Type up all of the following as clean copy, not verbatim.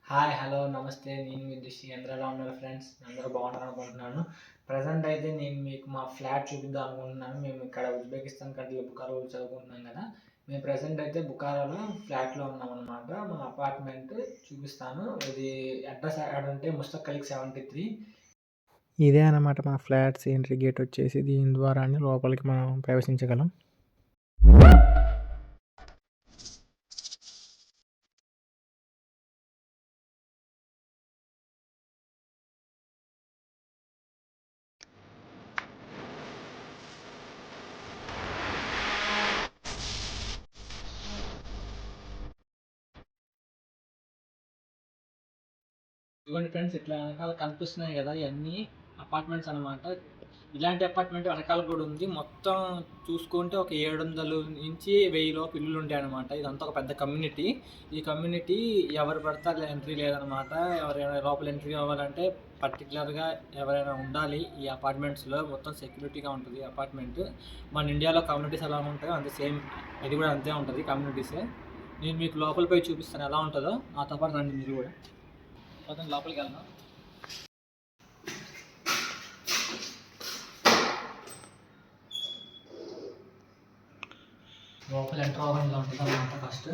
Hi, hello, నమస్తే. నేను మీ దృష్టి అందరూ ఉన్నారు ఫ్రెండ్స్. అందరూ బాగున్నారు అనుకుంటున్నాను. ప్రజెంట్ అయితే నేను మీకు మా ఫ్లాట్ చూపిద్దాం అనుకుంటున్నాను. మేము ఇక్కడ ఉజ్బెకిస్తాన్ కంట్రీలో బుఖారాలో చదువుకుంటున్నాం కదా. మేము ప్రజెంట్ అయితే బుఖారాలో ఫ్లాట్లో ఉన్నాం అనమాట. మా అపార్ట్మెంట్ చూపిస్తాను. ఇది అడ్రస్ అంటే ముస్తక్ ఖలీక్ 73. ఇదే అన్నమాట మా ఫ్లాట్స్ ఎంట్రీ గేట్ వచ్చేసి. దీని ద్వారానే లోపలికి మనం ప్రవేశించగలం. ఇదిగోండి ఫ్రెండ్స్, ఇట్లా వెనకాల కనిపిస్తున్నాయి కదా, ఇవన్నీ అపార్ట్మెంట్స్ అనమాట. ఇలాంటి అపార్ట్మెంట్ వెనకాల కూడా ఉంది. మొత్తం చూసుకుంటే ఒక 700 నుంచి 1000 లోపు ఇల్లులు ఉంటాయి అనమాట. ఇదంతా ఒక పెద్ద కమ్యూనిటీ. ఈ కమ్యూనిటీ ఎవరు పడితే ఎంట్రీ లేదనమాట. ఎవరైనా లోపల ఎంట్రీ అవ్వాలంటే పర్టికులర్గా ఎవరైనా ఉండాలి. ఈ అపార్ట్మెంట్స్లో మొత్తం సెక్యూరిటీగా ఉంటుంది అపార్ట్మెంట్. మన ఇండియాలో కమ్యూనిటీస్ ఎలా ఉంటాయో అంతే సేమ్ ఇది కూడా అంతే ఉంటుంది కమ్యూనిటీసే. నేను మీకు లోపల పోయి చూపిస్తాను ఎలా ఉంటుందో. నాతో పాటు రండి మీరు కూడా. మొత్తం లోపలికి వెళ్దాం. లోపల ఎంటర్ అవ్వకుండా ఉంటుంది అన్నమాట. First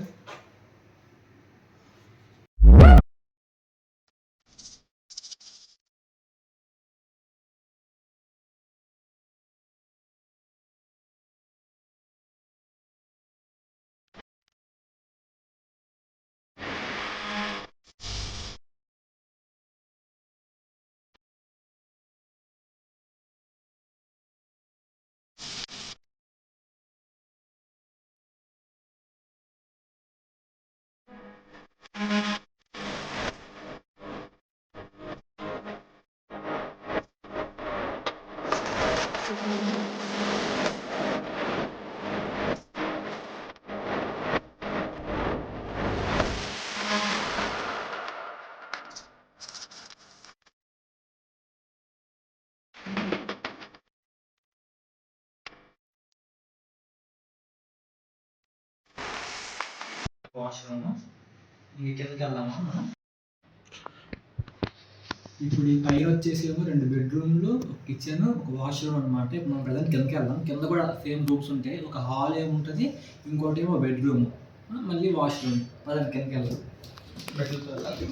washroom. ఈ కిందకి వెళ్దామా మనం. ఇప్పుడు ఈ పైన వచ్చేసేమో 2 బెడ్రూమ్లు, ఒక కిచెన్, ఒక వాష్రూమ్ అనమాట. ఇప్పుడు మనం ప్రజెంట్ కిందకి వెళ్దాం. కింద కూడా సేమ్ రూమ్స్ ఉంటాయి. ఒక హాల్ ఏముంటుంది, ఇంకోటి ఏమో బెడ్రూమ్, మళ్ళీ వాష్రూమ్. ప్రజెంట్ కిందకి వెళ్దాం. బెడ్రూమ్కి వెళ్ళాలి.